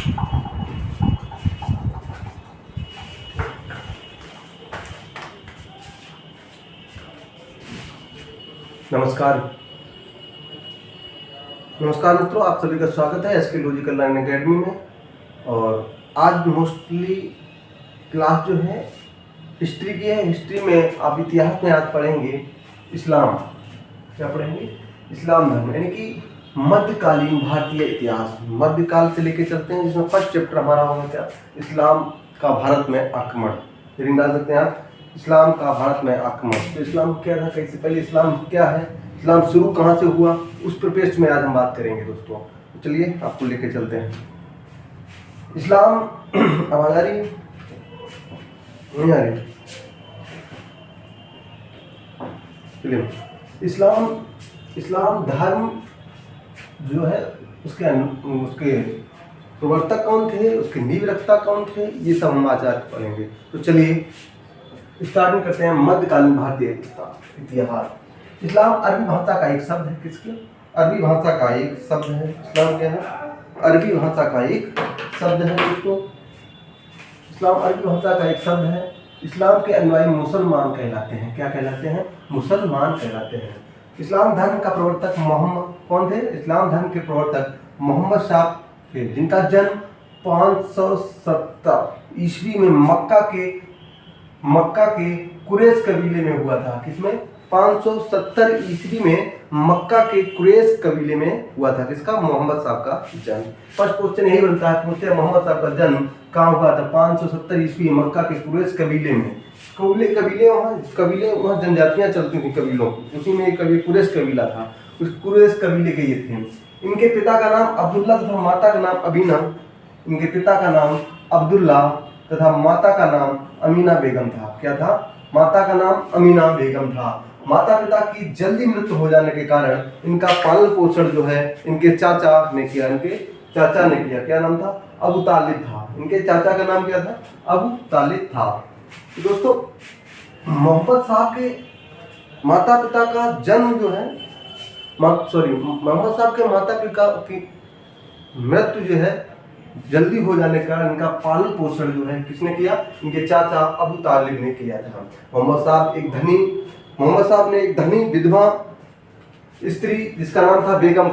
नमस्कार मित्रों, आप सभी का स्वागत है एसके लॉजिकल लर्निंग एकेडमी में। और आज मोस्टली क्लास जो है हिस्ट्री की है। हिस्ट्री में आप इतिहास में आज पढ़ेंगे इस्लाम। क्या पढ़ेंगे? इस्लाम धर्म, यानी कि मध्यकालीन भारतीय इतिहास। मध्यकाल से लेके चलते हैं, जिसमें फर्स्ट चैप्टर हमारा होगा क्या? इस्लाम का भारत में आक्रमण। रीडिंग डाल सकते हैं आप, इस्लाम का भारत में आक्रमण। तो इस्लाम क्या था, कैसे पहले इस्लाम क्या है, इस्लाम शुरू कहाँ से हुआ, उस परिपेक्ष में आज हम बात करेंगे दोस्तों। तो चलिए आपको लेके चलते हैं। इस्लाम आवाज आ रही है? नहीं आ रही? चलिए, इस्लाम धर्म जो है उसके प्रवर्तक कौन थे, उसके नींव रखता कौन थे, ये सब हम आज पढ़ेंगे। तो चलिए स्टार्टिंग करते हैं मध्यकालीन भारतीय इतिहास। इस्लाम अरबी भाषा का एक शब्द है। किसके? अरबी भाषा का एक शब्द है। इस्लाम क्या है? अरबी भाषा का एक शब्द है दोस्तों। इस्लाम अरबी भाषा का एक शब्द है। इस्लाम के अनुयायी मुसलमान कहलाते हैं। क्या कहलाते हैं? मुसलमान कहलाते हैं। इस्लाम धर्म का प्रवर्तक मोहम्मद कौन थे? इस्लाम धर्म के प्रवर्तक मोहम्मद साहब थे, जिनका जन्म 570 ईस्वी में मक्का के कुरैश कबीले में हुआ था। किसमें? 570 ईस्वी में मक्का के कुरैश कबीले में हुआ था। किसका? मोहम्मद साहब का जन्म। फर्स्ट क्वेश्चन यही बनता है, पूछते हैं मोहम्मद साहब का जन्म कहाँ हुआ था? 570 ईस्वी मक्का के कुरैश कबीले में। कबीले वहाँ जनजातियाँ चलती थी कबीलों की, उसी में एक कुरैश कबीला था। उस कुरैश कबीले के ये थे। इनके पिता का नाम अब्दुल्ला तथा माता का नाम अमीना। इनके पिता का नाम अब्दुल्ला तथा माता का नाम अमीना बेगम था। क्या था? माता का नाम अमीना बेगम था। माता पिता की जल्दी मृत्यु हो जाने के कारण इनका पालन पोषण जो है इनके चाचा ने किया। क्या नाम था? अबू तालिब था। इनके चाचा का नाम क्या था? अबू तालिब था। तो दोस्तों, मोहम्मद साहब के माता पिता का जन्म जो है मोहम्मद साहब के माता पिता की मृत्यु जो है जल्दी हो जाने के कारण इनका पालन पोषण जो है किसने किया? इनके चाचा अबू तालिब ने किया था। मोहम्मद साहब ने एक धनी विधवा स्त्री जिसका नाम था बेगम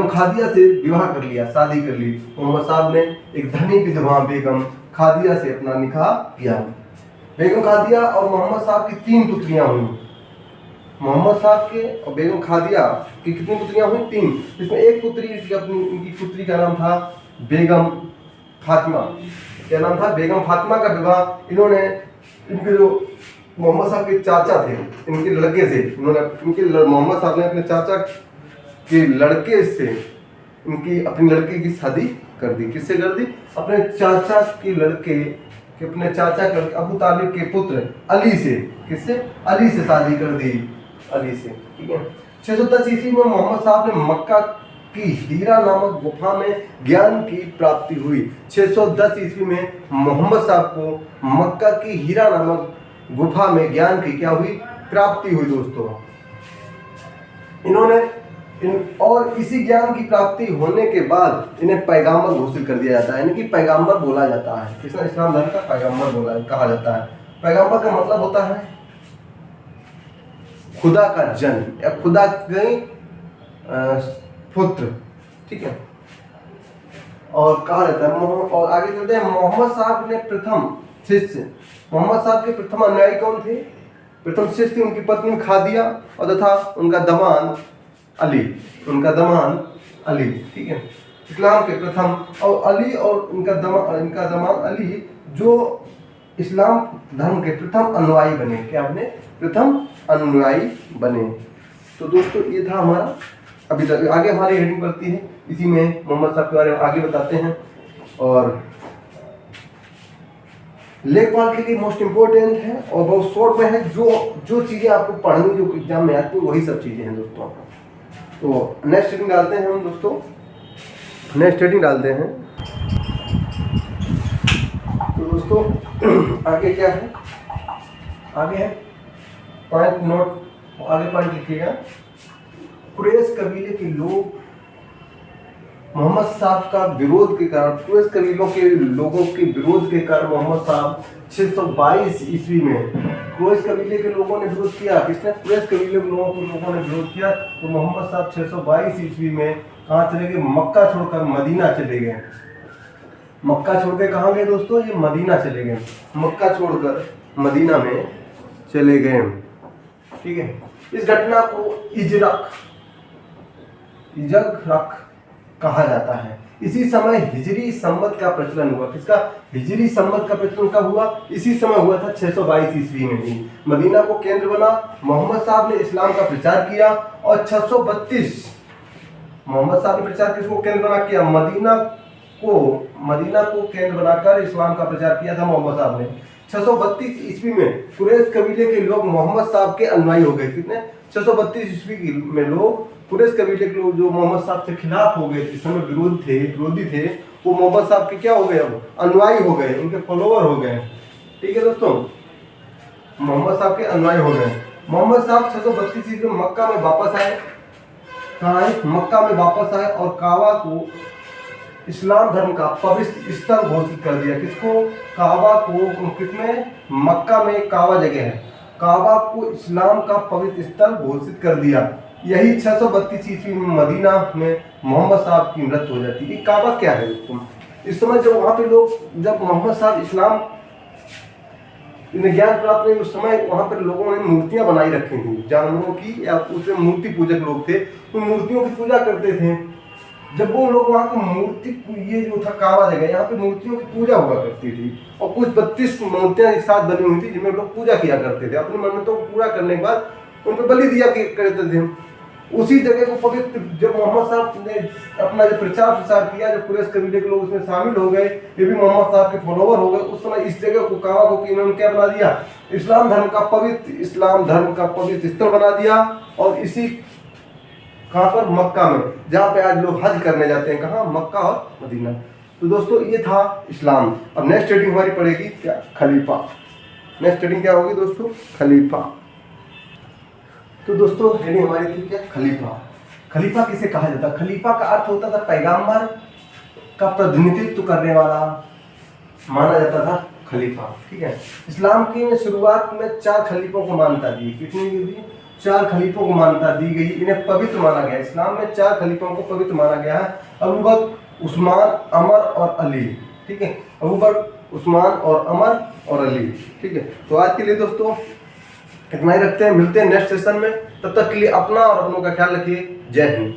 खादिया से विवाह कर लिया, शादी कर ली। मोहम्मद साहब ने एक धनी विधवा बेगम खादिया से अपना निकाह किया। बेगम खादिया और मोहम्मद साहब की 3 पुत्रियां हुई। मोहम्मद साहब के और बेगम खादिया की कितनी पुत्रियां हुई? 3। इसमें एक पुत्री इनकी पुत्री का नाम था बेगम फातिमा। क्या नाम था? बेगम फातिमा का विवाह इनके जो मोहम्मद साहब के चाचा थे, इनके लड़के से मोहम्मद साहब ने अपने चाचा के लड़के से अपनी लड़के की शादी कर दी। किससे कर दी? अपने चाचा के लड़के अबू तालिब के पुत्र अली से। किससे? अली से शादी कर दी। अली से, ठीक है। 610 ईस्वी में मोहम्मद साहब ने मक्का की हीरा नामक गुफा में ज्ञान की प्राप्ति हुई। 610 ईस्वी में मोहम्मद साहब को मक्का की हीरा नामक गुफा में ज्ञान की क्या हुई? प्राप्ति हुई दोस्तों। और इसी ज्ञान की प्राप्ति होने के बाद इन्हें पैगंबर घोषित कर दिया जाता है, यानी कि पैगंबर बोला जाता है। किसने? इस्लाम धर्म का पैगंबर कहा जाता है। पैगंबर का मतलब होता है खुदा का जन्म या खुदा के पुत्र, ठीक है। और कहा जाता है और आगे चलते हैं। मोहम्मद साहब के प्रथम अनुयायी कौन थे? प्रथम शिष्य थी उनकी पत्नी खादिया और तथा उनका दमान अली, ठीक है। इस्लाम के प्रथम और इनका दमान अली जो इस्लाम धर्म के प्रथम अनुयायी बने। क्या बने? प्रथम अनुयायी बने। तो दोस्तों, ये था हमारा अभी तक। आगे हमारी हेडिंग बढ़ती है, इसी में मोहम्मद साहब के बारे में आगे बताते हैं। और लेखपाल के लिए मोस्ट इम्पोर्टेंट है और बहुत शॉर्ट में है। जो चीज़ें आपको पढ़नी, जो एग्जाम में आती है, वही सब चीज़ें हैं दोस्तों। तो नेक्स्ट हेडिंग डालते हैं हम दोस्तों। तो दोस्तों आगे क्या है? आगे है पॉइंट लिखिएगा। कुरैश कबीले के लोग मोहम्मद साहब का विरोध के कारण, कुरैश कबीलों के लोगों के विरोध के कारण मोहम्मद साहब 622 ईस्वी में कुरैश कबीले के लोगों ने विरोध किया। किसने? कुरैश कबीले के लोगों ने विरोध किया। तो मोहम्मद साहब 622 ईस्वी में कहाँ चले गए? मक्का छोड़कर मदीना चले गए। मक्का छोड़ के कहाँ गए दोस्तों? ये मदीना चले गए। मक्का छोड़कर मदीना में चले गए। ठीक है, इस घटना को इजरक कहा जाता है। इसी समय हिजरी संवत का प्रचलन हुआ। किसका? हिजरी संवत का प्रचलन कब हुआ? इसी समय हुआ था 622 ईस्वी में ही। मदीना को केंद्र बना, मोहम्मद साहब ने इस्लाम का प्रचार किया और 632 मोहम्मद साहब ने प्रचार किसको केंद्र बना किया? मदीना को केंद्र बनाकर इस्लाम का प्रचार किया था मोहम्मद साहब ने। 632 ईस्वी में कुरैश कबीले के लोग मोहम्मद साहब के अनुयायी हो गए। कितने? 632 ईस्वी में लोग, कुरैश कबीले के लोग जो मोहम्मद साहब के खिलाफ हो गए, इस समय विरोधी थे, वो मोहम्मद साहब के क्या हो गए? अब अनुयायी हो गए, उनके फॉलोवर हो गए। ठीक है दोस्तों, मोहम्मद साहब के अनुयायी हो गए। मोहम्मद साहब 632 ईस्वी में मक्का में वापस आए। कहाँ आए? मक्का में वापस आए और काबा को इस्लाम धर्म का पवित्र स्थल घोषित कर दिया। किसको? काबा को। किसमें? मक्का में काबा जगह है, काबा को इस्लाम का पवित्र स्थल घोषित कर दिया। यही 632 ईस्वी में मदीना में मोहम्मद साहब की मृत्यु हो जाती है। काबा क्या है दोस्तों? इस समय जब वहाँ पे लोग, जब मोहम्मद साहब इस्लाम इन्हें ज्ञान प्राप्त नहीं, उस समय वहाँ पर लोगों ने मूर्तियाँ बनाई रखी थी जानवरों की, या उसमें मूर्ति पूजक लोग थे, उन मूर्तियों की पूजा करते थे। जब वो लोग वहाँ की मूर्ति, ये जो था काबा जगह, यहाँ पे मूर्तियों की पूजा हुआ करती थी और कुछ 32 मूर्तियाँ एक साथ बनी हुई थी जिनमें लोग पूजा किया करते थे। अपनी मन्नतों को पूरा करने के बाद उन पर बलि दिया करते थे। उसी जगह को पवित्र, जब मोहम्मद साहब ने अपना जो प्रचार किया, जब कुरैश कबीले के लोग उसमें शामिल हो गए, ये भी मोहम्मद साहब के फॉलोवर हो गए, उस समय इस जगह को, काबा को, इन्होंने क्या बना दिया? इस्लाम धर्म का पवित्र स्थल बना दिया। और इसी कहाँ पर? मक्का में, जहाँ पे आज लोग हज करने जाते हैं। कहाँ? मक्का और मदीना। तो दोस्तों ये था इस्लाम। अब नेक्स्ट हेडिंग हमारी पड़ेगी क्या? खलीफा। नेक्स्ट हेडिंग क्या होगी दोस्तों? खलीफा। तो दोस्तों हेडिंग हमारी थी क्या? खलीफा। खलीफा किसे कहा जाता? खलीफा का अर्थ होता था पैगंबर का प्रतिनिधित्व करने वाला, माना जाता था खलीफा। ठीक है, इस्लाम की शुरुआत में 4 खलीफों को मान्यता दी। कितनी दी? 4 खलीफों को मान्यता दी गई, इन्हें पवित्र माना गया। इस्लाम में 4 खलीफों को पवित्र माना गया है। अबू बकर, उस्मान, अमर और अली। ठीक है, अबू बकर, उस्मान और अमर और अली। ठीक है, तो आज के लिए दोस्तों इतना ही रखते हैं। मिलते हैं नेक्स्ट सेशन में। तब तक के लिए अपना और अपनों का ख्याल रखिए। जय हिंद।